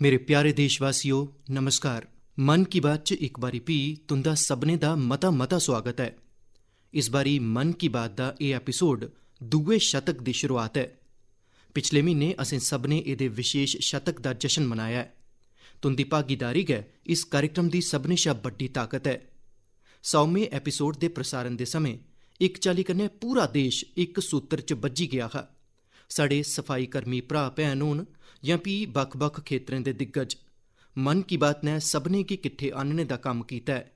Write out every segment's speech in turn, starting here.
मेरे प्यारे देशवासियों नमस्कार। मन की बात च एक बारी भी तुंदा सबने दा मता मता स्वागत है। इस बारी मन की बात दा एह एपीसोड दुए शतक दी शुरुआत है। पिछले महीने असें सबने एदे विशेष शतक दा जश्न मनाया है। तुंदी भागीदारी गै इस कार्यक्रम दी सबने शा बड्डी ताकत है। 100वें एपीसोड दे प्रसारण दे समय इक चाली कन्नै पूरा देश इक सूत्र च बज्झी गया हा। साढ़े सफाई कर्मी भ्रा भैन होन जां भी बक्ख बक्ख खेत्तरें दे दिग्गज, मन की बात ने सबने गी किट्ठे आह्नने दा कम्म कीता है।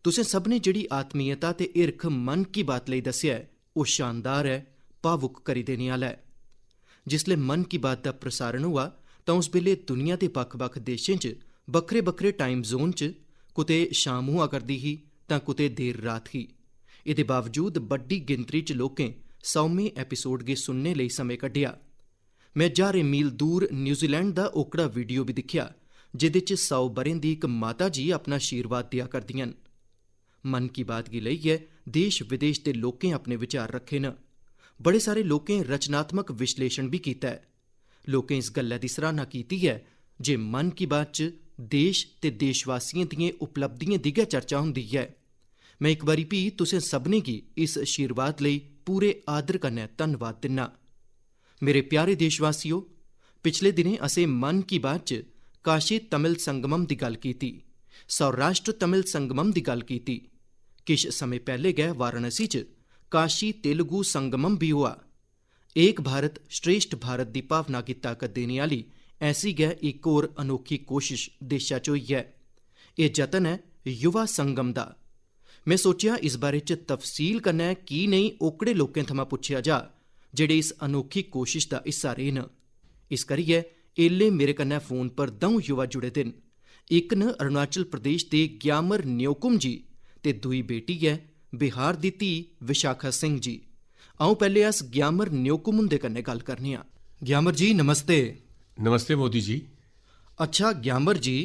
तुसें सबने जिहड़ी आत्मीयता ते हिरख मन की बात लेई दस्सेआ है ओह शानदार है, भावुक करी देने आह्ला है। जिसले मन की बात दा प्रसारण होआ तां उस बेल्ले दुनिया दे बक्ख बक्ख देशें च बक्खरे बक्खरे टाइम जोन च कुतै शाम होआ करदी ही तां कुतै देर रात ही। एह्दे बावजूद बड्डी गिनतरी च लोकें 100वें एपीसोड गी सुनने लेई समय कड्ढेआ। मैं ज्हारें मील दूर न्यूजीलैंड दा ओकड़ा वीडियो भी दिक्खेआ जिहदे च 100 ब'रें दी इक माता जी अपना आशीर्वाद देआ करदियां न। मन की बात गी लेइयै देश विदेश दे लोकें अपने विचार रखे न। बड़े सारे लोकें रचनात्मक विश्लेषण भी कीता है। लोकें इस गल्लै दी सराहना कीती है जे मन की बात च देश ते देशवासियों दिएं उपलब्धियें दी गै चर्चा हुंदी है। मैं एक बारी भी तुसें सबने गी इस आशीर्वाद लेई पूरे आदर कन्नै धन्नवाद दिन्ना। मेरे प्यारे देशवासियों, पिछले दिनें असें मन की बात च काशी तमिल संगमम दी गल्ल कीती, सौराष्ट्र तमिल संगमम दी गल्ल कीती। किश समय पैह्ले गै वाराणसी च काशी तेलुगु संगमम भी होआ। एक भारत श्रेष्ठ भारत दी भावना गी ताकत देने आह्ली ऐसी गै इक होर अनोखी कोशिश देशा च होई ऐ। एह् जतन है युवा संगम दा। मैं सोचेआ इस बारे च तफसील कन्नै की नेईं ओकड़े लोकें थमां पुच्छेआ जा जेह्ड़े इस अनोखी कोशिश दा हिस्सा रेह् न। इस करियै एल्ले मेरे कन्नै फोन पर द'ऊं युवा जुड़े दे न। इक न अरुणाचल प्रदेश दे ग्यामर न्योकुम जी ते दुई बेटी ऐ बिहार दी धी विशाखा सिंह जी। आओ पैह्ले अस ग्यामर न्योकुम हुंदे कन्नै गल्ल करने आं। ग्यामर जी नमस्ते। नमस्ते मोदी जी। अच्छा ग्यामर जी,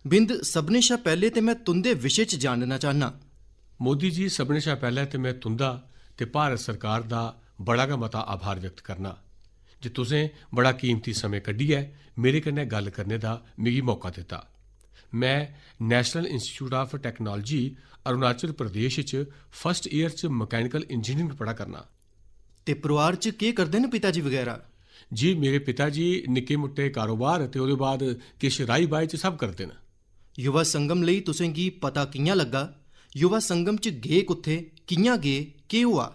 बिंद सभनें शा पैह्ले ते मैं तुंदे विशे च जानना चाह्न्नां। मोदी जी, सभनें शा पैह्लें ते मैं तुंदा ते भारत सरकार दा बड़ा गै मता आभार व्यक्त करना जे तुसें बड़ा कीमती समें कड्ढियै मेरे कन्नै गल्ल करने दा मिगी मौका दित्ता। मैं national institute of technology Arunachal Pradesh च फर्स्ट ईयर च मैकेनिकल इंजीनियरिंग पढ़ा करना। ते परोआर च केह् करदे न पिता जी वगैरा? जी मेरे पिता जी निक्के मुट्टे कारोबार ते ओह्दे बाद किश राही बाही च सब करदे न। युवा संगम लेई तुसें गी पता कि'यां लग्गा? युवा संगम च गे कुत्थे, कि'यां गे, केह् होआ?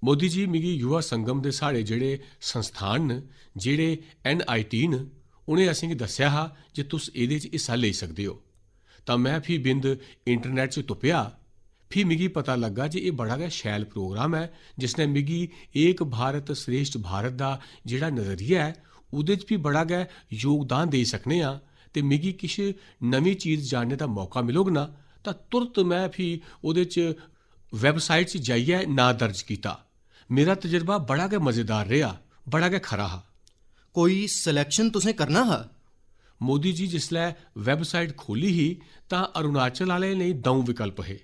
मोदी जी, मिगी युवा संगम दे साढ़े जेह्ड़े संस्थान न, जेह्ड़े NIT न, उ'नें असेंगी दस्सेआ हा जे तुस एह्दे च हिस्सा लेई सकदे हो। तां मैं फ्ही बिंद इंटरनेट च तुप्पेआ, फ्ही मिगी पता लग्गा जे एह् बड़ा गै शैल प्रोग्राम है जिसने मिगी एक भारत श्रेष्ठ भारत दा जेह्ड़ा नज़रिया है ओह्दे च भी बड़ा गै योगदान देई सकने आं ते मिगी किश नमीं चीज़ जानने दा मौका मिलोग ना तां तुरत मैं फ्ही ओह्दे च वैबसाइट च जाइयै नांऽ दर्ज कीता। मेरा तजर्बा बड़ा गै मज़ेदार रेहा, बड़ा गै खरा हा। कोई सिलैक्शन तुसें करना हा? मोदी जी, जिसलै वैबसाइट खोली ही तां अरुणाचल आह्ले लेई द'ऊं विकल्प हे।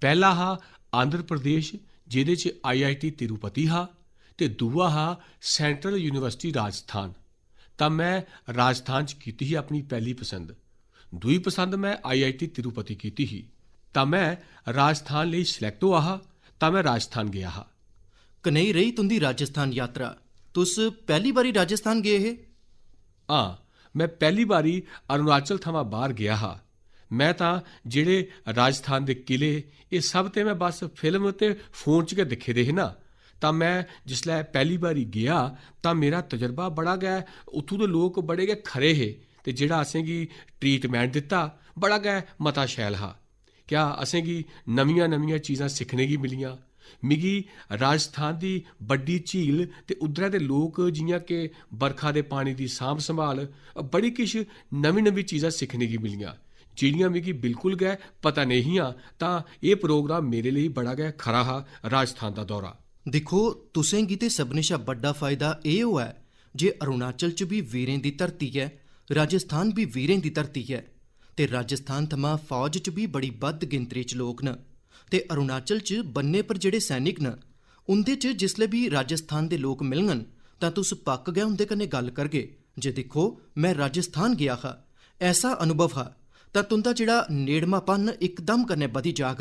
पैह्ला हा आंध्र प्रदेश जेह्दे च IIT तिरुपति हा ते दूआ हा सेंट्रल यूनिवर्सिटी राजस्थान। तां मैं राजस्थान च कीती ही अपनी पैह्ली पसंद। दूई पसंद मैं IIT तिरुपति कीती ही। तां मैं राजस्थान लेई सिलैक्ट होआ हा, तां मैं राजस्थान गेआ हा। कनेही रेही तुंदी राजस्थान यात्रा? तुस पैह्ली बारी राजस्थान गे हे? हां, मैं पैह्ली बारी अरुणाचल थमां बाह्र गेआ हा। मैं तां जेह्ड़े राजस्थान दे किले एह् सब ते मैं बस फिल्म ते फोन च गै दिक्खे दे हे ना। तां मैं जिसलै पैह्ली बारी गेआ तां मेरा तजर्बा बड़ा गै, उत्थूं दे लोक बड़े गै खरे हे ते जेह्ड़ा असेंगी ट्रीटमेंट दित्ता बड़ा गै मता शैल हा। क्या असेंगी नमियां नमियां चीज़ां सिक्खने गी मिलियां। मिगी राजस्थान दी बड्डी झील ते उद्धरै दे लोक जि'यां कि बरखा दे पानी दी सांभ संभाल बड़ी किश नमीं नमीं चीज़ां सिक्खने गी मिलियां जेह्ड़ियां मिगी बिल्कुल गै पता नेईं हियां। तां एह् प्रोग्राम मेरे लेई बड़ा गै खरा हा राजस्थान दा दौरा। दिक्खो, तुसें गी ते सभनें शा बड्डा फायदा एह् होआ ऐ जे अरुणाचल च भी वीरें दी धरती ऐ, राजस्थान भी वीरें दी धरती ऐ ते राजस्थान थमां फौज च भी बड़ी बद्ध गिनतरी च लोक न ते अरुणाचल च बन्ने पर जेह्ड़े सैनिक न उंदे च जिसलै भी राजस्थान दे लोक मिलङन तां तुस पक्क गै उंदे कन्नै गल्ल करगे जे दिक्खो मैं राजस्थान गया हा, ऐसा अनुभव हा तां तुंदा जेह्ड़ा नेड़मापन इकदम कन्नै बधी जाग।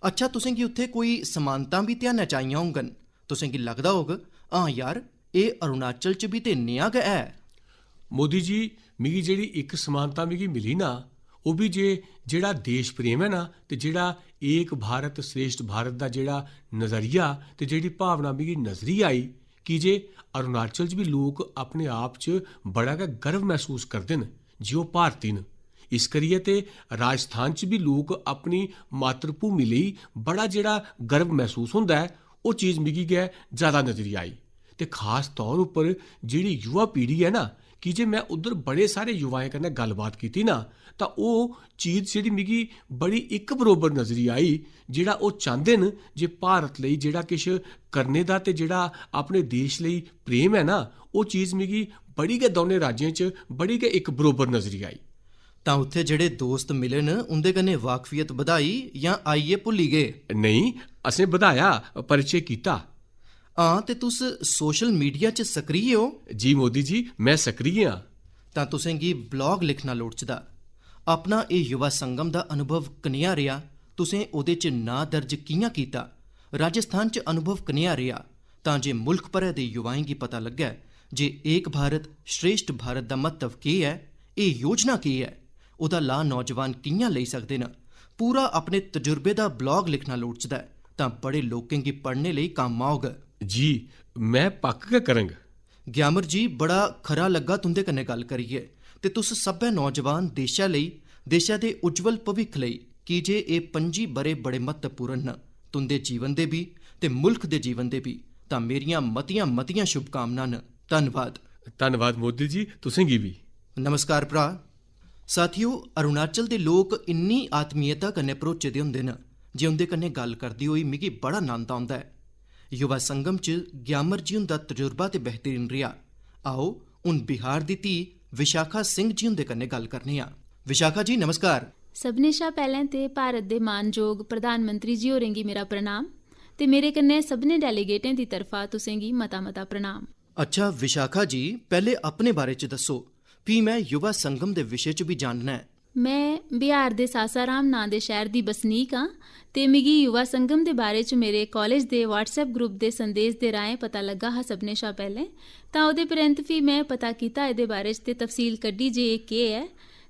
अच्छा, तुसें गी उत्थे कोई समानतां भी ध्यानै च आइयां होङन। तुसें गी लगदा होग हां यार, एह् अरुणाचल च भी ते नेहा गै है। मोदी जी, मिगी जेह्ड़ी इक समानता मिगी मिली ना, ओह् भी जेह्ड़ा देश प्रेम है ना, ते जेह्ड़ा एक भारत श्रेष्ठ भारत दा जेह्ड़ा नज़रिया ते जेह्ड़ी भावना मिगी नजरी आई कि जे अरुणाचल च भी लोक अपने आप च बड़ा गै गर्व महसूस करदे न जे ओह् भारती न। इस करियै ते राजस्थान च भी लोक अपनी मातृभूमि लेई बड़ा जेह्ड़ा गर्व महसूस होंदा है, ओह् चीज़ मिगी गै ज़्यादा नजरी आई। ते खास तौर उप्पर जेह्ड़ी युवा पीढ़ी है ना, कि जे मैं उद्धर बड़े सारे युवाएं कन्नै गल्लबात कीती ना, तां ओह् चीज़ जेह्ड़ी मिगी बड़ी इक बरोबर नजरी आई, जेह्ड़ा ओह् चांह्दे न जे भारत लेई जेह्ड़ा किश करने दा ते जेह्ड़ा अपने देश लेई प्रेम है ना, ओह् चीज़ मिगी बड़ी गै दौनें राज्यें च बड़ी गै इक बरोबर नजरी आई। तां उत्थे जेह्ड़े दोस्त मिले न उंदे कन्नै वाकफियत बधाई जां आइयै भुल्ली गए? नहीं, असें बधाया, परिचय कीता। हां, ते तुस सोशल मीडिया च सक्रिय हो? जी मोदी जी, मैं सक्रिय हाँ। तां तुसें गी ब्लॉग लिखना लोड़चदा। अपना एह् युवा संगम दा अनुभव कनेहा रेहा? तुसें ओह्दे च नांऽ दर्ज कि'यां कीता? राजस्थान च अनुभव कनेहा रेहा तां जे मुल्ख भरै दे युवाएं गी पता लग्गै जे एक भारत श्रेष्ठ भारत दा महत्व केह् है, एह् योजना केह् है, ओह्दा लाह् नौजवान कि'यां लेई सकदे न? पूरा अपने तजुर्बे दा ब्लॉग लिखना लोड़चदा ऐ तां बड़े लोकें गी पढ़ने लेई कम्म औग। जी, मैं पक्क गै करंग। ग्यामर जी, बड़ा खरा लग्गा तुंदे कन्नै गल्ल करियै। ते तुस सब्भै नौजवान देशा लेई, देशा दे उज्जवल भविक्ख लेई, की जे एह् 25 ब'रे बड़े महत्वपूर्ण न तुंदे जीवन दे बी ते मुल्ख दे जीवन दे बी, तां मेरियां मतियां मतियां शुभकामनां न। धन्नवाद। धन्नवाद मोदी जी, तुसें गी बी। नमस्कार भ्रा। साथियो, अरुणाचल दे लोक इन्नी आत्मीयता कन्नै भरोचे दे होंदे न जे उंदे कन्नै गल्ल करदे होई मिगी बड़ा नंद औंदा है। युवा संगम च ग्यामर जी हुंदा तजुर्बा ते बेहतरीन रेहा। आओ हुन बिहार दी धी विशाखा सिंह जी हुंदे कन्नै गल्ल करने आं। विशाखा जी, नमस्कार। सभनें शा पैह्लें ते भारत दे मानयोग प्रधानमंत्री जी होरें गी मेरा प्रणाम, ते मेरे कन्नै सभनें डेलीगेटें दी तरफा तुसें गी मता मता प्रणाम। अच्छा विशाखा जी, पैह्ले अपने बारे च दस्सो, फ्ही मैं युवा संगम दे विशे च भी जानना है। मैं बिहार दे सासाराम नां दे शैह्र दी बसनीक आं, ते मिगी युवा संगम दे बारे च मेरे कॉलेज दे व्हाट्सएप ग्रुप दे संदेश दे राहें पता लग्गा हा सभनें शा पैह्लें। तां ओह्दे परैंत फ्ही मैं पता कीता एह्दे बारे च ते तफसील कड्ढी जे एह् केह् ऐ।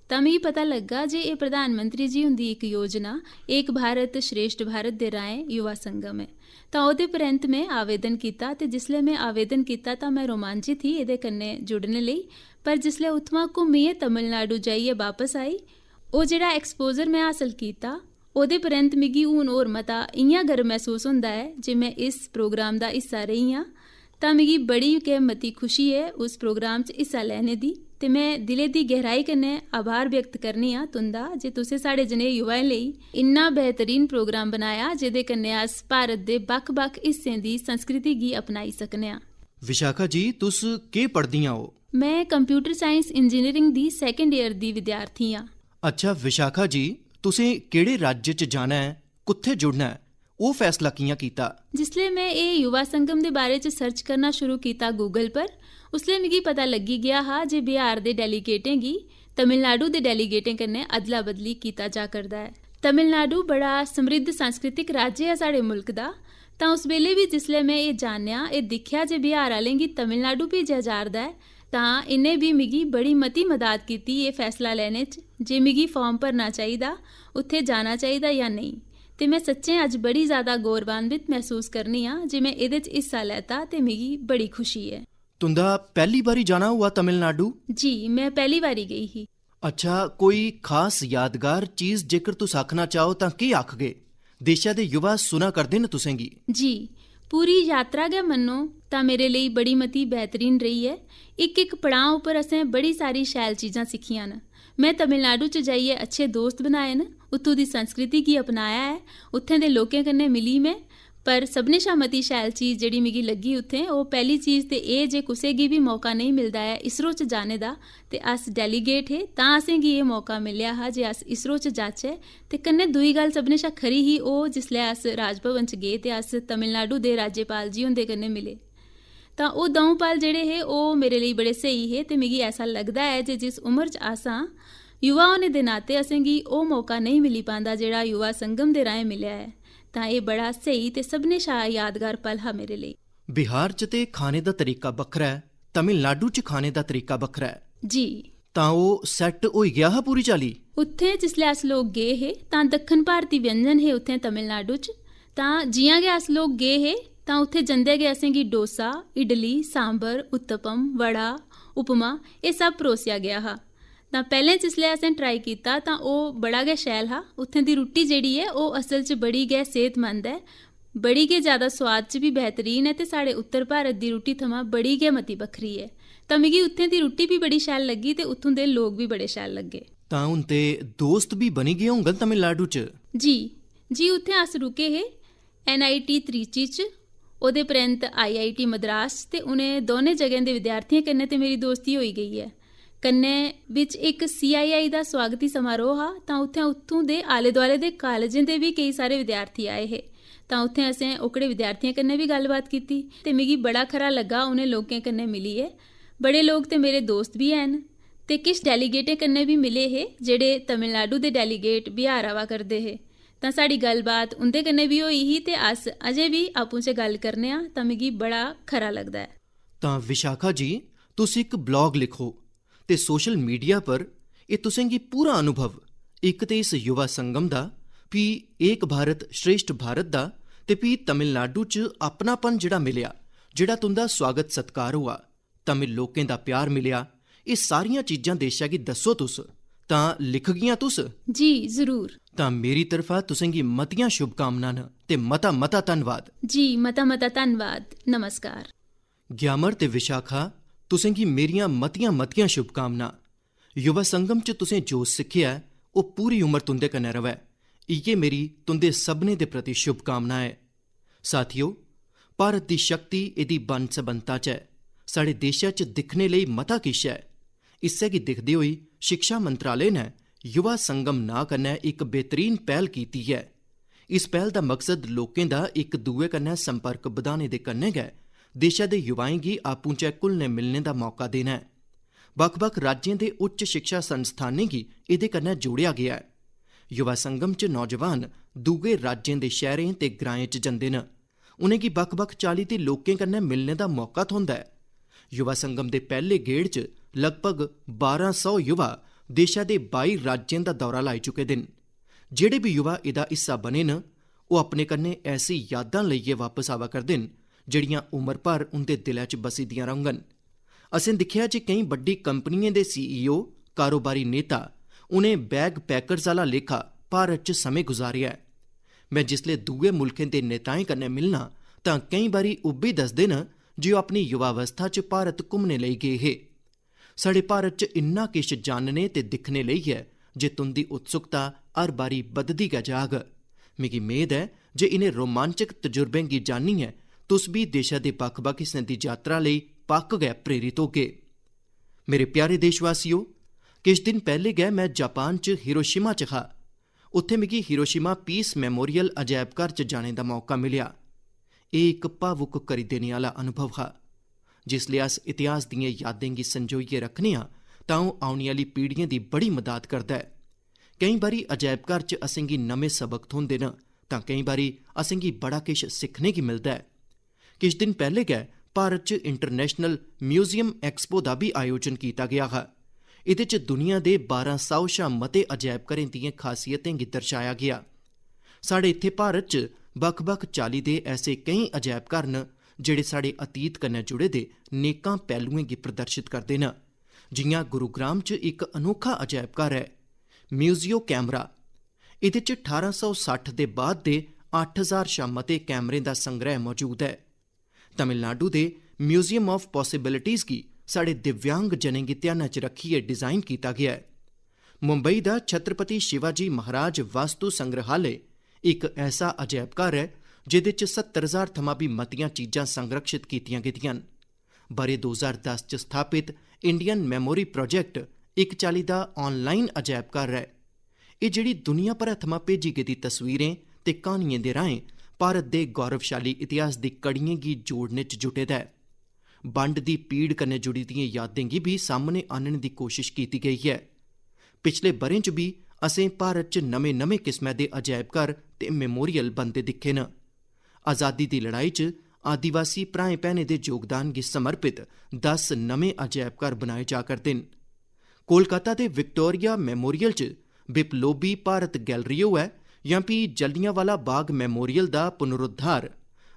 तां मिगी पता लग्गा जे एह् प्रधानमंत्री जी हुंदी इक योजना एक भारत श्रेष्ठ भारत दे राहें युवा संगम है। तां ओह्दे परैंत में आवेदन कीता, ते जिसलै में आवेदन कीता तां मैं रोमांचित ही एह्दे कन्नै जुड़ने लेई। पर जिसलै उत्थुआं घूमियै तमिलनाडु जाइयै बापस आई, ओह् जेह्ड़ा एक्सपोजर में हासल कीता, ओह्दे परैंत मिगी हून होर मता इ'यां गर्व महसूस होंदा है जे मैं इस प्रोग्राम दा हिस्सा रेही आं। तां मिगी बड़ी गै मती खुशी है उस प्रोग्राम च हिस्सा लैने दी, ते मैं दिलै दी गहराई कन्नै आभार व्यक्त करनी आं तुंदा जे तुसें साढ़े जनेह् युवाएं लेई इन्ना बेहतरीन प्रोग्राम बनाया जेह्दे कन्नै अस भारत दे बक्ख-बक्ख हिस्सें दी संस्कृति गी अपनाई सकने आं। विशाखा जी, तुस केह् पढ़दियां हो? मैं कंप्यूटर साइंस इंजीनियरिंग दी सैकेंड ईयर दी विद्यार्थी आं। अच्छा विशाखा जी, तुसें केह्ड़े राज्य च जाना है, कुत्थे जुड़ना है, ओह् फैसला कि'यां कीता? जिसलै मैं एह् युवा संगम दे बारे च सर्च करना शुरू कीता गूगल पर, उसलै मिगी पता लग्गी गेआ हा जे बिहार दे डेलीगेटें गी तमिलनाडु दे डेलीगेटें कन्नै अदला बदली कीता जा करदा है। तमिलनाडु बड़ा समृद्ध सांस्कृतिक राज्य है साढ़े मुल्क दा। तां उस बेल्ले बी जिसलै मैं एह् जानेआ, एह् दिक्खेआ जे बिहार आह्लें गी तमिलनाडु भेजेआ जा'रदा है, तां इन्नै भी मिगी बड़ी मती मदद कीती एह् फैसला लैने च जे मिगी फार्म भरना चाहिदा, उत्थे जाना चाहिदा जां नेईं। ते मैं सच्चें अज्ज बड़ी ज़्यादा गौरवान्वित महसूस करनी आं जे मैं एह्दे च हिस्सा लैता, ते मिगी बड़ी खुशी है। तुंदा पैह्ली बारी जाना हुआ तमिलनाडु? जी, मैं पैह्ली बारी गेई ही। अच्छा, कोई खास यादगार चीज जेकर तुस आखना चाहो तां केह् आखगे? देशा दे युवा सुना करदे न तुसें गी। जी, पूरी यात्रा गै मन्नो तां मेरे लेई बड़ी मती बेहतरीन रेही है। इक इक पड़ांऽ उप्पर असें बड़ी सारी शैल चीज़ां सिक्खियां न। मैं तमिलनाडु च जाइयै अच्छे दोस्त बनाए न, उत्थूं दी संस्कृति गी अपनाया है, उत्थें दे लोकें कन्नै मिली मैं। पर सभनें शा मती शैल चीज़ जेह्ड़ी मिगी लग्गी उत्थें, ओह् पैह्ली चीज़ ते एह् जे कुसै गी बी मौका नेईं मिलदा ऐ इसरो च जाने दा, ते अस डेलीगेट हे तां असें गी एह् मौका मिलेआ हा जे अस इसरो च जाचै। ते कन्नै दूई गल्ल सभनें शा खरी ही ओह् जिसलै अस राजभवन च गे ते अस तमिलनाडु दे राज्यपाल जी हुंदे कन्नै मिले। ਤਾਂ ਉਹ द'ऊं पल ਜਿਹੜੇ हे ਉਹ ਮੇਰੇ ਲਈ बड़े स्हेई हे ਤੇ मिगी ऐसा लगदा है जे जिस उम्र 'ਚ आसां युवा होने दे नाते असेंगी ਉਹ मौका नहीं मिली पांदा ਜਿਹੜਾ युवा संगम ਦੇ ਰਾਹੀਂ ਮਿਲਿਆ ਹੈ। ਤਾਂ ਇਹ ਬੜਾ ਸਹੀ ਤੇ ਸਭਨੇ ਸ਼ਾ ਯਾਦਗਾਰ ਪਲ ਹੈ ਮੇਰੇ ਲਈ। ਬਿਹਾਰ 'ਚ ਤੇ ਖਾਣੇ ਦਾ ਤਰੀਕਾ ਵੱਖਰਾ ਹੈ, ਤਮਿਲਨਾਡੂ 'ਚ ਖਾਣੇ ਦਾ ਤਰੀਕਾ ਵੱਖਰਾ ਹੈ। ਜੀ ਤਾਂ ਉਹ ਸੈੱਟ ਹੋਈ ਗਿਆ ਹੈ ਪੂਰੀ ਚਾਲੀ। ਉੱਥੇ ਜਿਸਲੇ ਅਸ ਲੋਕ ਗਏ ਹੈ ਤਾਂ ਦੱਖਣ ਭਾਰਤੀ ਵਿਅੰਜਨ ਹੈ ਉੱਥੇ ਤਮਿਲਨਾਡੂ 'ਚ। ਤਾਂ ਜਿਆਂ ਗਏ ਅਸ ਲੋਕ ਗਏ ਹੈ ਤਾਂ ਉੱਥੇ ਜੰਦੇ ਗਏ ਅसेंगी ਡੋਸਾ, ਇਡਲੀ, सांबर, उत्तपम, वड़ा, उपमा ਇਹ ਸਭ ਪਰੋਸਿਆ ਗਿਆ हा। ਤਾਂ ਪਹਿਲੇ ਜਿਸਲੇ ਅसें ਟਰਾਈ ਕੀਤਾ ਤਾਂ ਉਹ ਬੜਾ ਗਏ ਸ਼ੈਲ हा। ਉੱਥੇ ਦੀ ਰੋਟੀ ਜਿਹੜੀ ਹੈ ਉਹ ਅਸਲ 'ਚ ਬੜੀ ਗਏ ਸਿਹਤਮੰਦ ਹੈ, ਬੜੀ ਗਏ ਜ਼ਿਆਦਾ ਸਵਾਦ 'ਚ ਵੀ ਬਿਹਤਰੀਨ ਹੈ ਤੇ ਸਾਡੇ ਉੱਤਰ ਭਾਰਤ ਦੀ ਰੋਟੀ ਥਮਾਂ ਬੜੀ ਗਏ ਮਤੀ ਵੱਖਰੀ ਹੈ। ਤਾਂ ਮਿਗੀ ਉੱਥੇ ਦੀ ਰੋਟੀ ਵੀ ਬੜੀ ਸ਼ੈਲ ਲੱਗੀ ਤੇ ਉੱਥੋਂ ਦੇ ਲੋਕ ਵੀ ਬੜੇ ਸ਼ੈਲ ਲੱਗੇ। ਤਾਂ ਹੁਣ ਤੇ ਦੋਸਤ ਵੀ ਬਣੀ ਗਏ ਹੋਣਗੇ ਤਮਿਲਨਾਡੂ 'ਚ। ਜੀ ਉੱਥੇ ਅਸ ਰੁਕੇ ਹੈ NIT ਤ੍ਰਿਚੀ 'ਚ, ਉਹਦੇ ਪ੍ਰੰਤ IIT ਮਦਰਾਸ ਤੇ ਉਹਨੇ ਦੋਨੇ ਜਗ੍ਹਾ ਦੇ ਵਿਦਿਆਰਥੀਆਂ ਕੰਨੇ ਤੇ ਮੇਰੀ ਦੋਸਤੀ ਹੋਈ ਗਈ ਹੈ। ਕੰਨੇ ਵਿੱਚ ਇੱਕ CII ਦਾ ਸਵਾਗਤੀ ਸਮਾਰੋਹ ਆ ਤਾਂ ਉੱਥੋਂ ਦੇ ਆਲੇ ਦੁਆਲੇ ਦੇ ਕਾਲਜਾਂ ਦੇ ਵੀ ਕਈ ਸਾਰੇ ਵਿਦਿਆਰਥੀ ਆਏ ਹੈ। ਤਾਂ ਉੱਥੇ ਅसें ओकड़े ਵਿਦਿਆਰਥੀਆਂ ਕੰਨੇ ਵੀ ਗੱਲਬਾਤ ਕੀਤੀ ਤੇ ਮਿਗੀ ਬੜਾ ਖਰਾ ਲੱਗਾ। ਉਹਨੇ ਲੋਕਾਂ ਕੰਨੇ ਮਿਲੀ ਹੈ, ਬੜੇ ਲੋਕ ਤੇ ਮੇਰੇ ਦੋਸਤ ਵੀ ਹਨ ਤੇ ਕਿਸ ਡੈਲੀਗੇਟੇ ਕੰਨੇ ਵੀ ਮਿਲੇ ਹੈ ਜਿਹੜੇ ਤਮਿਲਨਾਡੂ ਦੇ ਡੈਲੀਗੇਟ ਬਿਹਾਰ ਆਵਾ ਕਰਦੇ ਹੈ। ਤਾਂ ਸਾਡੀ ਗੱਲਬਾਤ ਉਹਦੇ ਕੰਨੇ ਵੀ ਹੋਈ ਹੀ ਤੇ ਅਸ ਅਜੇ ਵੀ ਆਪੂ 'ਚ ਗੱਲ ਕਰਨੇ ਆ ਤਾਂ ਮਿਗੀ ਬੜਾ ਖਰਾ ਲੱਗਦਾ ਹੈ। ਤਾਂ ਵਿਸ਼ਾਖਾ ਜੀ ਤੁਸੀਂ ਇੱਕ ਬਲੌਗ ਲਿਖੋ ਤੇ ਸੋਸ਼ਲ ਮੀਡੀਆ ਪਰ ਇਹ ਤੁसेंगी ਪੂਰਾ ਅਨੁਭਵ ਇੱਕ ਤੇ ਇਸ ਯੁਵਾ ਸੰਗਮ ਦਾ ਵੀ ਏਕ ਭਾਰਤ ਸ਼੍ਰੇਸ਼ਠ ਭਾਰਤ ਦਾ ਤੇ ਵੀ ਤਮਿਲਨਾਡੂ 'ਚ ਆਪਣਾਪਨ ਜਿਹੜਾ ਮਿਲਿਆ, ਜਿਹੜਾ ਤੁੰਦਾ ਸਵਾਗਤ ਸਤਕਾਰ ਹੋਆ, ਤਮਿਲ ਲੋਕਾਂ ਦਾ ਪਿਆਰ ਮਿਲਿਆ, ਇਹ ਸਾਰੀਆਂ ਚੀਜ਼ਾਂ ਦੇਸ਼ਾਂ ਗੀ ਦੱਸੋ ਤੁਸ ਤਾਂ ਲਿਖ ਗਈਆਂ ਤੁਸ। ਜੀ ਜ਼ਰੂਰ। ਤਾਂ ਮੇਰੀ ਤਰਫਾ ਤੁसेंगी ਮਤੀਆਂ ਸ਼ੁਭਕਾਮਨਾਵਾਂ ਤੇ ਮਤਾ ਧੰਨਵਾਦ। ਜੀ ਮਤਾ ਧੰਨਵਾਦ। ਨਮਸਕਾਰ। ਗਿਆਮਰ ਤੇ ਵਿਸ਼ਾਖਾ ਤੁसेंगी ਮੇਰੀਆਂ ਮਤੀਆਂ ਸ਼ੁਭਕਾਮਨਾ। ਯੁਵਾ ਸੰਗਮ 'ਚ ਤੁਸੀਂ ਜੋ ਸਿੱਖਿਆ ਉਹ ਪੂਰੀ ਉਮਰ ਤੁੰਦੇ ਕਨੇ ਰਵੈ, ਇਹ ਮੇਰੀ ਤੁੰਦੇ ਸਭਨੇ ਦੇ ਪ੍ਰਤੀ ਸ਼ੁਭਕਾਮਨਾ ਹੈ। ਸਾਥੀਓ, ਭਾਰਤ ਦੀ ਸ਼ਕਤੀ ਇਹਦੀ ਬਨਸਬਨਤਾ 'ਚ ਹੈ। ਸਾਡੇ ਦੇਸ਼ਾਂ 'ਚ ਦਿਖਣੇ ਲਈ ਮਤਾ ਕਿਸ਼ ਹੈ। ਇਸੇ ਕੀ ਦਿਖਦੇ ਹੋਈ ਸਿੱਖਿਆ ਮੰਤਰਾਲੇ ਨੇ युवा संगम ना कन्नै एक बेहतरीन पहल की है। इस पहल का मकसद लोकें दा एक दूए कन्नै संपर्क बधाने दे कन्नै गै देशा दे युवाएं गी आपूं च घुलने मिलने का मौका देना है। बक्ख-बक्ख राज्यों के उच्च शिक्षा संस्थानें गी इहदे कन्नै जोड़िया गया है। युवा संगम च नौजवान दूए राज्यों के शहरें ते ग्राएं च जंदे न, उनेंगी बक्ख-बक्ख चाली दे लोकें कन्नै मिलने का मौका थोंदा है। युवा संगम के पहले गेड़ च लगभग 1200 युवा देशा दे 22 राज्यों का दौरा लाई चुके दिन। ਜਿਹੜੇ भी युवा इहदा हिस्सा बने न वो अपने कन्ने ऐसी यादां लईए वापस आवा करदे न ਜਿਹੜੀਆਂ उम्र भर उनके दिलां च बसी दियां रहंगन। असें दिखिया जे कई बड्डी कंपनियां दे CEO, कारोबारी नेता उन्हें बैग पैकर्स वाला लेखा भारत च समय गुजारिया है। मैं जिसले दूए मुल्कें दे नेताएं कन्नै मिलना तां कई बारी उब्बी दसदे न जे ओह अपनी युवावस्था च भारत घुम्मने लई गए हे। साढ़े भारत च इन्ना किश जानने ते दिखने लई है जे तुंदी उत्सुकता हर बारी बधदी गै जाग। मिगी मेद है जे इन्हें रोमांचक तजुर्बें गी जानिए तुस भी देशा दे बक्ख-बक्ख हिस्सें दी यात्रा लई पक्क गै प्रेरित होगे। मेरे प्यारे देशवासियों, किश दिन पहले गै मैं जापान च हिरोशिमा च हा। उत्थे मिगी हिरोशिमा पीस मैमोरियल अजायब घर च जाने दा मौका मिलिया। एह इक भावुक करी देने आह्ला अनुभव हा। जिसले अस इतिहास दियां यादें गी संजोइयै रखने आं तां ओह औने आह्ली पीढ़ियें दी बड़ी मदद करदा है। केईं बारी अजायब घर च असेंगी नमें सबक थ्होंदे न तां केईं बारी असेंगी बड़ा किश सिक्खने गी मिलदा है। किश दिन पैह्ले गै भारत च इंटरनेशनल म्यूजियम एक्सपो दा भी आयोजन कीता गया हा। इहदे च दुनिया दे 1200 शा मते अजायब घरें दियां खासियतें गी दर्शाया गया। साढ़े इत्थे भारत च बक्ख-बक्ख चाली दे ऐसे कई अजायब घर न ਜਿਹੜੇ साढ़े अतीत कन्नै जुड़े दे नेकां पहलुएं गी प्रदर्शित करते न। जियां गुरुग्राम च एक अनोखा अजायब घर है म्यूजियो कैमरा। इहदे च 1860 दे बाद दे 8000 शा मते कैमरें दा संग्रह मौजूद है। तमिलनाडु दे म्यूजियम ऑफ पॉसिबिलिटीज़ गी साढ़े दिव्यांग जनें गी ध्याना च रखियै डिज़ाइन कीता गया है। मुंबई दा छत्रपति शिवाजी महाराज वास्तु संग्रहालय एक ऐसा अजायब घर है जिहदे च 70,000 थमां भी मतियां चीज़ां संरक्षित कीतियां गेदियां न। बरे 2010 च स्थापित इंडियन मैमोरी प्रोजेक्ट एक चाली दा ऑनलाइन अजायब घर है। ये जिहड़ी दुनिया भरै थमां भेजी गेदी तस्वीरें ते कहानियें दे राहें भारत दे गौरवशाली इतिहास दी कड़ियें गी जोड़ने च जुटे दा है। बंड दी पीड़ कन्नै जुड़ी दियां यादें गी भी सामने आह्नने दी कोशिश कीती गई है। पिछले ब'रें च भी असें भारत च नमें किस्मै दे अजायबघर ते मेमोरियल बनदे दिक्खे न। आज़ादी दी लड़ाई च आदिवासी भ्राएं भैनें दे योगदान गी समर्पित 10 नमें अजायबघर बनाए जा करदे न। कोलकाता दे विक्टोरिया मेमोरियल च बिप्लोबी भारत गैलरी होऐ जां फ्ही जलियांवाला बाग मेमोरियल दा पुनरुद्धार,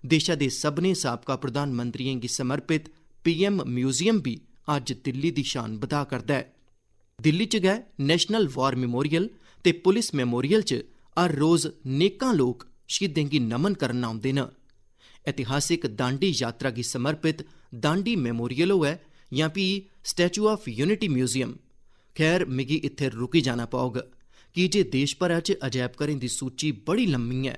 देशा दे सभनें साबका प्रधानमंत्रियें गी समर्पित PM म्यूजियम भी अज्ज दिल्ली दी शान बधा करदा है। दिल्ली च गै नेशनल वार मेमोरियल ते पुलिस मेमोरियल च हर रोज़ नेकां लोक शहीदें गी नमन करन औंदे न। ऐतिहासिक दांडी यात्रा गी समर्पित दांडी मेमोरियल होऐ जां फ्ही स्टैचू ऑफ यूनिटी म्यूजियम, खैर मिगी इत्थै रुकी जाना पौग की जे देश भरै च अजायबघरें दी सूची बड़ी लम्मी है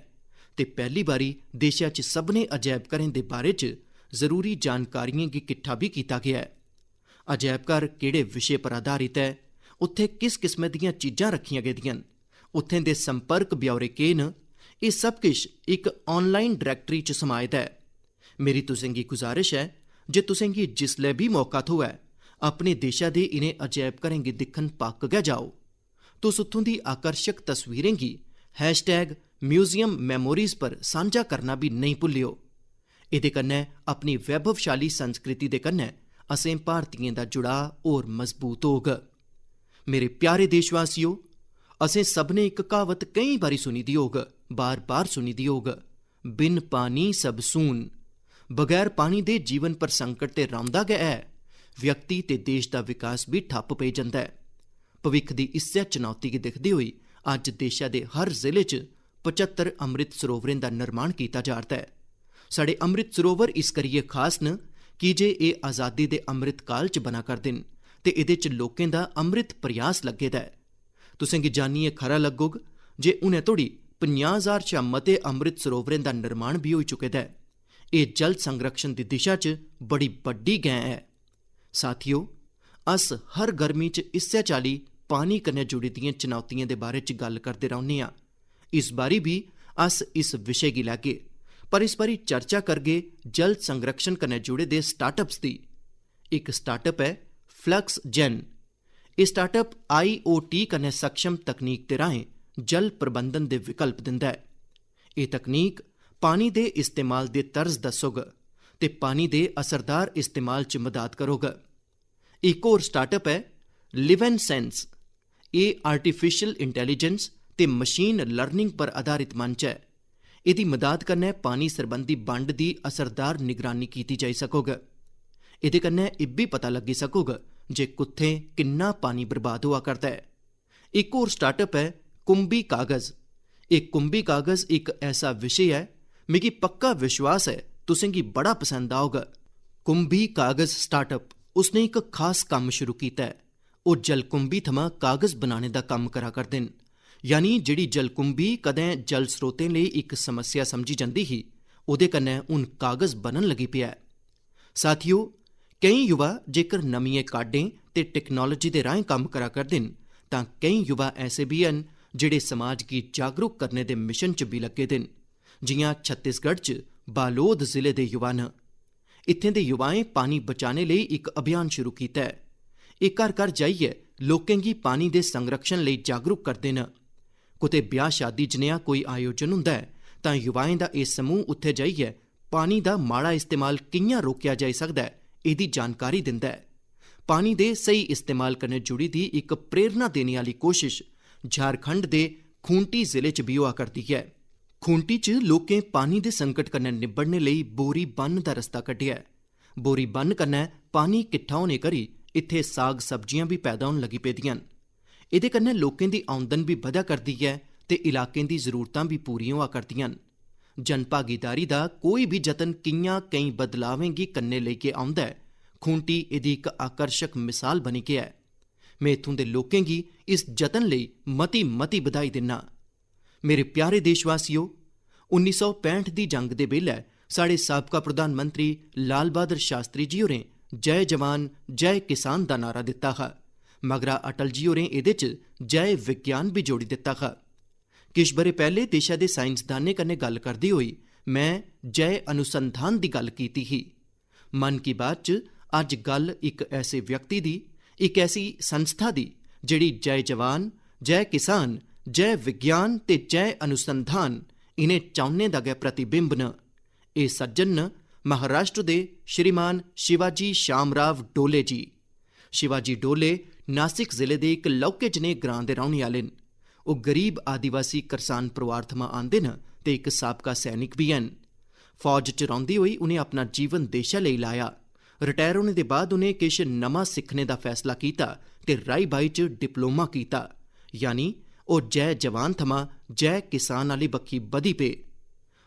ते पहली बारी देशा च सभनें अजायबघरें दे बारे च जरूरी जानकारियें गी किट्ठा भी कीता गया है। अजायबघर केड़े विशे पर आधारित है, उत्थे किस किस्मै दियां चीजां रखियां गेदियां न, उत्थें दे संपर्क ब्यौरे केह् न, एह् सब किश इक ऑनलाइन डायरैक्टरी च समाये दा है। मेरी तुसें गी गुजारिश है जे तुसें गी जिसलै भी मौका थ्होऐ अपने देशा दे इनें अजायबघरें गी दिक्खन पक्क गै जाओ। तुस उत्थों दी आकर्शक तस्वीरें गी #म्यूजियम मेमोरीज पर सांझा करना भी नेईं भुल्लियो। एह्दे कन्नै अपनी वैभवशाली संस्कृति दे कन्नै असें भारतीयें दा जुड़ाव होर मजबूत होग। मेरे प्यारे देशवासियो, असें सभनें इक कहावत केईं बारी सुनी दी होग, बार बार सुनी दी होग, बिन पानी सब सून। बगैर पानी दे जीवन पर संकट ते रौंदा गै है, व्यक्ति ते देश दा विकास भी ठप्प पेई जंदा है। भविक्ख दी इस्सै चुनौती गी दिखदे होई अज्ज देशा दे हर जिले च 75 अमृत सरोवरें दा निर्माण कीता जा'रदा है। साढ़े अमृत सरोवर इस करियै खास न की जे एह् आज़ादी दे अमृत काल च बना करदे न ते एह्दे च लोकें दा अमृत प्रयास लग्गे दा है। तुसें गी जानियै खरा लग्गोग जे हुनै तोड़ी 50,000 शा मते अमृत सरोवरें दा निर्माण भी होई चुके दा है। एह् जल संरक्षण दी दिशा च बड़ी बड्डी गैं है। साथियो, अस हर गर्मी च इस्सै चाल्ली पानी कन्नै जुड़ी दियें चुनौतियें दे बारे च गल्ल करदे रौह्ने आं। इस बारी भी अस इस विशे गी लैगे, पर इस बारी चर्चा करगे जल संरक्षण कन्नै जुड़े दे स्टार्टअप्स दी। इक स्टार्टअप है फ्लक्स जैन। एह् स्टार्टअप IoT कन्नै सक्षम तकनीक दे राहें जल प्रबंधन दे विकल्प दिंदा है। एह् तकनीक पानी दे इस्तेमाल दे तर्ज दस्सोग ते पानी दे असरदार इस्तेमाल च मदद करोग। इक होर स्टार्टअप है लिवन सेंस। एह् आर्टिफिशियल इंटैलीजेंस ते मशीन लर्निंग पर आधारित मंच है। एह्दी मदद कन्नै पानी सरबंधी बंड दी असरदार निगरानी कीती जाई सकोग। एह्दे कन्नै इब्बी पता लग्गी सकोग जे कुत्थें किन्ना पानी बर्बाद होआ करदा है। इक होर स्टार्टअप है कुंभी कागज। एह् कुंभी कागज इक ऐसा विशे है, मिगी पक्का विश्वास है तुसें गी बड़ा पसंद आओग। कुंभी कागज स्टार्टअप उसने इक खास कम्म शुरू कीता है। ओह् जलकुंभी थमां कागज बनाने दा कम्म करा करदे न। यानी जेह्ड़ी जलकुंभी कदें जल स्रोतें लेई इक समस्या समझी जंदी ही, ओह्दे कन्नै हून कागज बनन लगी पेआ है। साथियो, केईं युवा जेकर नमियें काढें ते टैक्नोलोजी दे राहें कम्म करा करदे न, तां केईं युवा ऐसे भी हैन जेह्ड़े समाज गी जागरूक करने दे मिशन च भी लग्गे दे न। जि'यां छत्तीसगढ़ च बालोद जिले दे युवा न। इत्थें दे युवाएं पानी बचाने लेई इक अभियान शुरू कीता है। एह् घर घर जाइयै लोकें गी पानी दे संरक्षण लेई जागरूक करदे न। कुतै ब्याह शादी जनेहा कोई आयोजन हुंदा है तां युवाएं दा एह् समूह उत्थे जाइयै पानी दा माड़ा इस्तेमाल कि'यां रोकेआ जाई सकदा है, एह्दी जानकारी दिंदा है। पानी दे सही इस्तेमाल कन्नै जुड़ी दी इक प्रेरणा देने आह्ली कोशिश झारखंड दे खूंटी जिले च भी होआ करदी है। खूंटी च लोकें पानी दे संकट कन्नै निब्बड़ने लेई बोरी बन्न दा रस्ता कड्ढेआ है। बोरी बन्न कन्नै पानी किट्ठा होने करी इत्थे साग सब्जियां भी पैदा होन लगी पेदियां न। एह्दे कन्नै लोकें दी आमदन भी बधा करदी है ते इलाकें दी जरूरतां भी पूरियां होआ करदियां न। जनभागीदारी दा कोई भी जतन कि'यां केईं बदलावें गी कन्नै लेइयै औंदा है, खूंटी एह्दी इक आकर्शक मिसाल बनी गेआ है। में इत्थूं दे लोकें गी इस जतन लेई मती मती बधाई दिन्ना। मेरे प्यारे देशवासियो, 1965 दी जंग दे बेल्लै साढ़े साबका प्रधानमंत्री लाल बहादुर शास्त्री जी होरें जय जवान जय किसान दा नारा दित्ता हा। मगरा अटल जी होरें एह्दे च जय विज्ञान भी जोड़ी दित्ता हा। किश बरे पैह्ले देशा दे साइंसदानें कन्नै गल्ल करदे होई मैं जय अनुसंधान दी गल्ल कीती ही। ਮਨ ਕੀ ਬਾਤ 'ਚ ਅੱਜ ਗੱਲ ਇੱਕ ਐਸੇ ਵਿਅਕਤੀ ਦੀ, ਇੱਕ ਐਸੀ ਸੰਸਥਾ ਦੀ ਜਿਹੜੀ ਜੈ ਜਵਾਨ, ਜੈ ਕਿਸਾਨ, ਜੈ ਵਿਗਿਆਨ ਤੇ ਜੈ ਅਨੁਸੰਧਾਨ ਇਨੇ ਚਾਹੁੰਨੇ ਦਾ ਗੈ ਪ੍ਰਤੀਬਿੰਬ ਨ। ਇਹ ਸੱਜਣ ਨ ਮਹਾਰਾਸ਼ਟਰ ਦੇ ਸ਼੍ਰੀਮਾਨ ਸ਼ਿਵਾਜੀ ਸ਼ਾਮਰਾਵ ਡੋਲੇ ਜੀ। ਸ਼ਿਵਾਜੀ ਡੋਲੇ ਨਾਸਿਕ ਜ਼ਿਲ੍ਹੇ ਦੇ ਇੱਕ ਲੌਕੇ ਜਿਹੇ ਗ੍ਰਾਂ ਦੇ ਰਹਿਣ ਵਾਲੇ ਨੇ। ਉਹ ਗਰੀਬ ਆਦੀਵਾਸੀ ਕਿਸਾਨ ਪਰਿਵਾਰ ਥਮਾਂ ਆਉਂਦੇ ਨੇ ਤੇ ਇੱਕ ਸਾਬਕਾ ਸੈਨਿਕ ਵੀ ਹਨ। ਫੌਜ 'ਚ ਰਹਿੰਦੀ ਹੋਈ ਉਹਨੇ ਆਪਣਾ ਜੀਵਨ ਦੇਸ਼ਾ ਲਈ ਲਾਇਆ। ਰਿਟਾਇਰ ਹੋਣੇ ਦੇ ਬਾਅਦ ਉਹਨੇ ਕੁਛ ਨਵਾਂ ਸਿੱਖਣੇ ਦਾ ਫੈਸਲਾ ਕੀਤਾ ਤੇ ਰਾਈ ਬਾਈ 'ਚ ਡਿਪਲੋਮਾ ਕੀਤਾ। ਯਾਨੀ ਉਹ ਜੈ ਜਵਾਨ ਥਮਾਂ ਜੈ ਕਿਸਾਨ ਵਾਲੀ ਬੱਖੀ ਵਧੀ ਪਏ।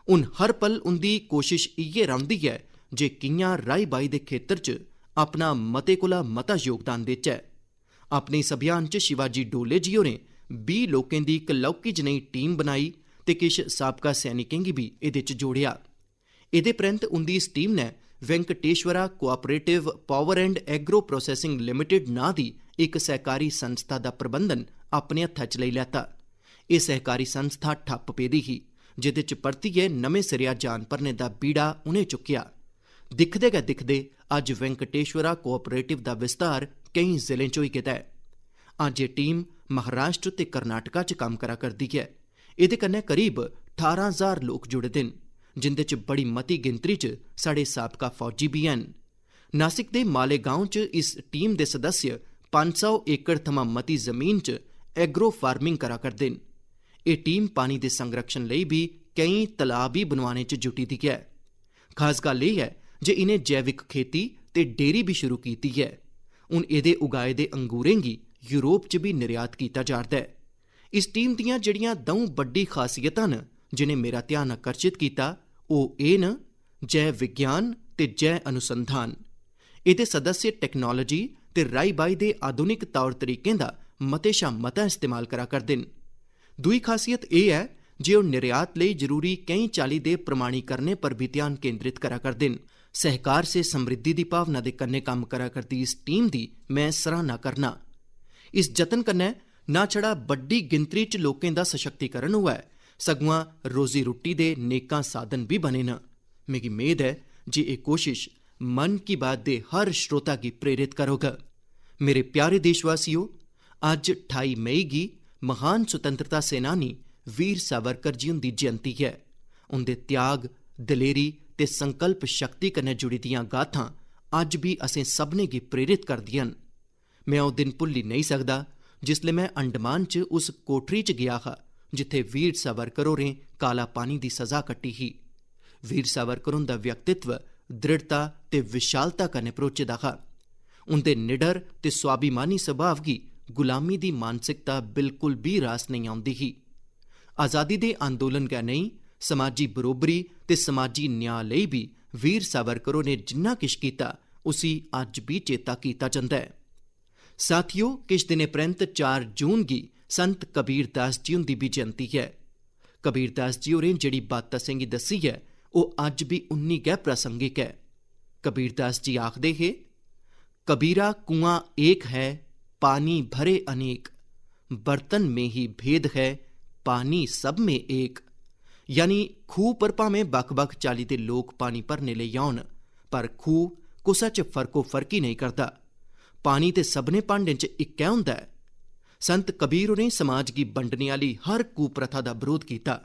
ਹੁਣ ਹਰ ਪਲ ਉਹਦੀ ਕੋਸ਼ਿਸ਼ ਇਹ ਰਹਿੰਦੀ ਹੈ ਜੇ ਕਿਆਂ ਰਾਈ ਬਾਈ ਦੇ ਖੇਤਰ 'ਚ ਆਪਣਾ ਮਤੇ ਕੋਲਾ ਮਤਾ ਯੋਗਦਾਨ ਦੇਚੈ। ਆਪਣੇ ਇਸ ਅਭਿਆਨ 'ਚ ਸ਼ਿਵਾਜੀ ਡੋਲੇ ਜੀ ਹੋਰੇ 20 ਲੋਕਾਂ ਦੀ ਇੱਕ ਲੌਕੀ ਜਿਹੀ ਟੀਮ ਬਣਾਈ ਤੇ ਕੁਛ ਸਾਬਕਾ ਸੈਨਿਕਾਂ ਗੀ ਵੀ ਇਹਦੇ 'ਚ ਜੋੜਿਆ। ਇਹਦੇ ਪ੍ਰੰਤ ਉਹਦੀ ਇਸ ਟੀਮ ਨੇ Venkateshwara cooperative power and agro processing limited ਨਾਂ ਦੀ ਇੱਕ ਸਹਿਕਾਰੀ ਸੰਸਥਾ ਦਾ ਪ੍ਰਬੰਧਨ ਆਪਣੇ ਹੱਥਾਂ 'ਚ ਲਈ ਲਿਆਤਾ। ਇਹ ਸਹਿਕਾਰੀ ਸੰਸਥਾ ਠੱਪ ਪੇਦੀ ਹੀ ਜਿਹਦੇ 'ਚ ਪਰਤੀਏ ਨਵੇਂ ਸਿਰਿਆ ਜਾਨ ਭਰਨੇ ਦਾ ਬੀੜਾ ਉਹਨੇ ਚੁੱਕਿਆ। ਦਿਖਦੇ ਗਏ ਦਿਖਦੇ ਅੱਜ ਵੈਂਕਟੇਸ਼ਵਰਾ ਕੋਆਪਰੇਟਿਵ ਦਾ ਵਿਸਤਾਰ ਕਈ ਜ਼ਿਲ੍ਹਿਆਂ 'ਚੋਂ ਹੀ ਕੀਤਾ ਹੈ। ਅੱਜ ਇਹ ਟੀਮ ਮਹਾਰਾਸ਼ਟਰ ਤੇ ਕਰਨਾਟਕਾ 'ਚ ਕੰਮ ਕਰਾ ਕਰਦੀ ਹੈ। ਇਹਦੇ ਕन्नै ਕਰੀਬ 18,000 ਲੋਕ ਜੁੜੇ ਨੇ, ਜਿੰਦੇ 'ਚ ਬੜੀ ਮਤੀ ਗਿਣਤਰੀ 'ਚ ਸਾਡੇ ਸਾਬਕਾ ਫੌਜੀ ਵੀ ਹਨ। ਨਾਸਿਕ ਦੇ ਮਾਲੇਗਾਂव 'ਚ ਇਸ ਟੀਮ ਦੇ ਸਦस्य 500 ਏਕੜ ਥਮਾਂ ਮਤੀ ਜ਼ਮੀਨ 'ਚ ਐਗਰੋ ਫਾਰਮਿੰਗ ਕਰਾ ਕਰਦੇ ਨੇ। ਇਹ ਟੀਮ ਪਾਣੀ ਦੇ ਸੰਰਕਸ਼ਣ ਲਈ ਵੀ ਕਈ ਤਲਾਬ ਹੀ ਬਣਵਾਉਣੇ 'ਚ ਜੁਟੀ ਦੀ ਹੈ। ਖਾਸ ਗੱਲ ਇਹ ਹੈ ਜੇ ਇਹਨੇ ਜੈਵਿਕ ਖੇਤੀ ਤੇ ਡੇਅਰੀ ਵੀ ਸ਼ੁਰੂ ਕੀਤੀ ਹੈ। ਹੁਣ ਇਹਦੇ ਉਗਾਏ ਦੇ ਅੰਗੂਰੇਂਗੀ ਯੂਰਪ 'ਚ ਵੀ ਨਿਰਯਾਤ ਕੀਤਾ ਜਾਂਦਾ ਹੈ। ਇਸ ਟੀਮ ਦੀਆਂ ਜਿਹੜੀਆਂ ਦੋ ਵੱਡੀ ਖਾਸੀਅਤਾਂ ਨੇ ਜਿਨੇ ਮੇਰਾ ਧਿਆਨ ਆਕਰਸ਼ਿਤ ਕੀਤਾ ਉਹ ਇਹ ਨ ਜੈ ਵਿਗਿਆਨ ਤੇ ਜੈ ਅਨੁਸੰਧਾਨ। ਇਹਦੇ ਸਦस्य ਟੈਕਨੋਲੋਜੀ ਤੇ ਰਾਈ ਬਾਈ ਦੇ ਆਧੁਨਿਕ ਤੌਰ ਤਰੀਕਿਆਂ ਦਾ ਮਤੇ ਸ਼ਾ ਮਤਾ ਇਸਤੇਮਾਲ ਕਰਾ ਕਰਦੇ ਨੇ। ਦੂਈ ਖਾਸੀਅਤ ਇਹ ਹੈ ਜੇ ਉਹ ਨਿਰਯਾਤ ਲਈ ਜ਼ਰੂਰੀ ਕਈ ਚਾਲੀ ਦੇ ਪ੍ਰਮਾਣੀਕਰਨੇ ਪਰ ਵੀ ਧਿਆਨ ਕੇਂਦਰਿਤ ਕਰਾ ਕਰਦੇ ਨੇ। सहकार से समृद्धि की भावना के कन्ने काम करा करती इस टीम की मैं सराहना करना। इस जतन कन्नै ना छड़ा बड़ी गिनतरी च लोकें का सशक्तिकरण हुआ है सगुआं रोजी रोटी के नेकां साधन भी बने न। मिगी मेद है जे ये कोशिश मन की बात के हर श्रोता की प्रेरित करोगा। मेरे प्यारे देशवासियों, अज 28 मई की महान स्वतंत्रता सेनानी वीर सावरकर जी उनकी जयंती है। उनके त्याग, दलेरी ते संकल्प शक्ति कन्नै जुड़ी दियां गाथां अज भी असें सबने गी प्रेरित करदियां न। मैं वो दिन भुल्ली नहीं सकदा जिसले मैं अंडमान च उस कोठरी च गया हा जिथे वीर सावरकर होरें काला पानी दी सज़ा कट्टी ही। वीर सावरकर हुंदा व्यक्तित्व दृढ़ता ते विशालता कन्नै भरोचे दा हा। उनदे निडर ते स्वाभिमानी सुभाव गी गुलामी दी मानसिकता बिल्कुल भी रास नहीं आउंदी ही। आज़ादी दे अंदोलन गै नहीं समाजी बरोबरी ते समाजी न्याय लई भी वीर सावरकर ने जिन्ना किश कीता उसी अज भी चेता कीता जांदा है। साथियों, किश दिनें परैंत 4 जून गी संत कबीर दास जी हुंदी भी जयंती है। कबीर दास जी होरें जिहड़ी बात असें गी दस्सी है वह अज भी उन्नी गै प्रासंगिक है। कबीर दास जी आखदे हे, कबीरा कुआं एक है पानी भरे अनेक, बर्तन में ही भेद है पानी सब में एक। यानी खूह पर भावें बख-बख चाली दे लोग पानी भरने लई आउण पर खूह कुसा च फर्को फर्की नहीं करता। पानी ते सबने भांडें च इक्कै हुंदा है। संत कबीर होरें समाज गी बंडने आली हर कुप्रथा दा विरोध कीता,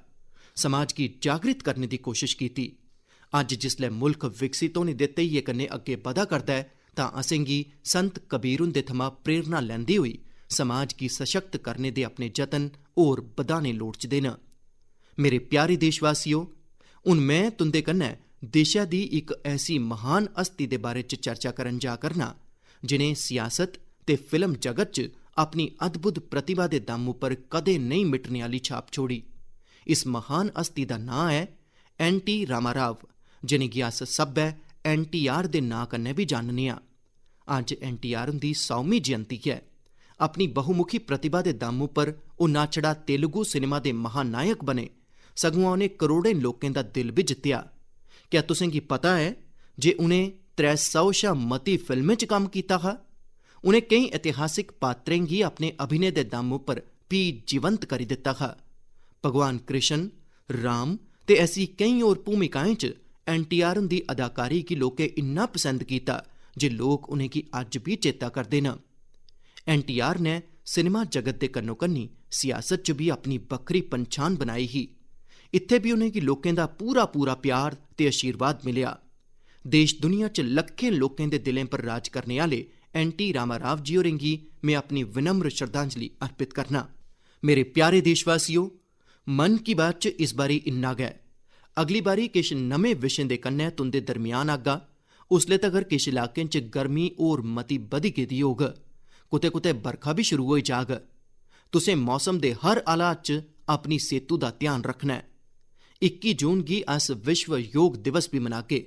समाज गी जागृत करने दी कोशिश कीती। अज जिसलै मुल्क विकसित होने दे धैइये कन्नै अग्गे बधा करदा है तां असें गी संत कबीर हुंदे थमां प्रेरणा लैंदे होई समाज गी सशक्त करने दे अपने जतन होर बधाने लोड़चदे न। मेरे प्यारे देशवासियों, हुण मैं तुंदे कन्नै देशा दी एक ऐसी महान हस्ती दे बारे च चर्चा करन जा करना जिन्हें सियासत ते फिल्म जगत च अपनी अद्भुत प्रतिभा दे दम उपर कदे नहीं मिटने वाली छाप छोड़ी। इस महान हस्ती दा नां है NT रामाराव, जिन्हें गी अस सब्बै NTR दे नां कन्नै भी जानने आं। अज NTR हुंदी 100वीं जयंती है। अपनी बहुमुखी प्रतिभा दे दम उपर ओह ना छड़ा तेलुगु सिनेमा दे महानायक बने सगुआं उन्हें करोड़ें लोकें दा दिल भी जित्तिया। क्या तुसें गी पता है जे उन्हें 300 शा मती फिल्में च कम्म कीता हा। उन्हें कई ऐतिहासिक पात्रें गी अपने अभिनय दे दम उपर भी जीवंत करी दिता हा। भगवान कृष्ण, राम ते ऐसी कई होर भूमिकाएं च NTR हुंदी अदाकारी गी लोकें इन्ना पसंद कीता जे लोक उनेंगी अज्ज भी चेता करदे न। NTR ने सिनेमा जगत दे कन्नो कन्नी सियासत च भी अपनी बक्खरी पंछान बनाई ही। इत्थे भी उनेंगी लोकें दा पूरा पूरा प्यार ते आशीर्वाद मिलिया। देश दुनिया च लक्खें लोकें दे दिलें पर राज करने आले NT रामाराव जी होरें गी मैं अपनी विनम्र श्रद्धांजलि अर्पित करना। मेरे प्यारे देशवासियों, मन की बात च इस बारी इन्ना गै। अगली बारी किश नमें विषयें दे कन्नै तुंदे दरमियान आगा। उसले तगर किश इलाकें च गर्मी होर मती बधी गेदी होग, कुतै कुतै बरखा भी शुरू होई जाग। तुसें मौसम दे हर हालात च अपनी सेह्तू दा ध्यान रखना है। 21 जून गी अस विश्व योग दिवस भी मनागे।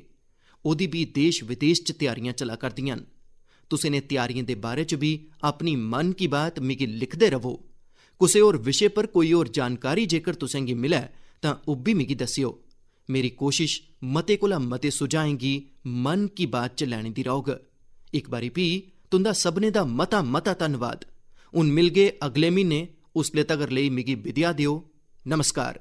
ओह्दी भी देश विदेश च त्यारियां चला करदियां न। तुसें ने त्यारियें दे बारे च भी अपनी मन की बात मिगी लिखदे रवो। कुसै होर विशे पर कोई होर जानकारी जेकर तुसें गी मिलै तां ओह् बी मिगी दस्सिओ। मेरी कोशिश मते कोला मते सुझाएं गी मन की बात च लैने दी रौह्ग। इक बारी भी तुंदा सभनें दा मता मता धन्नवाद। हुन मिलगे अगले म्हीने। उसले तगर लेई मिगी विदेआ दिओ। नमस्कार।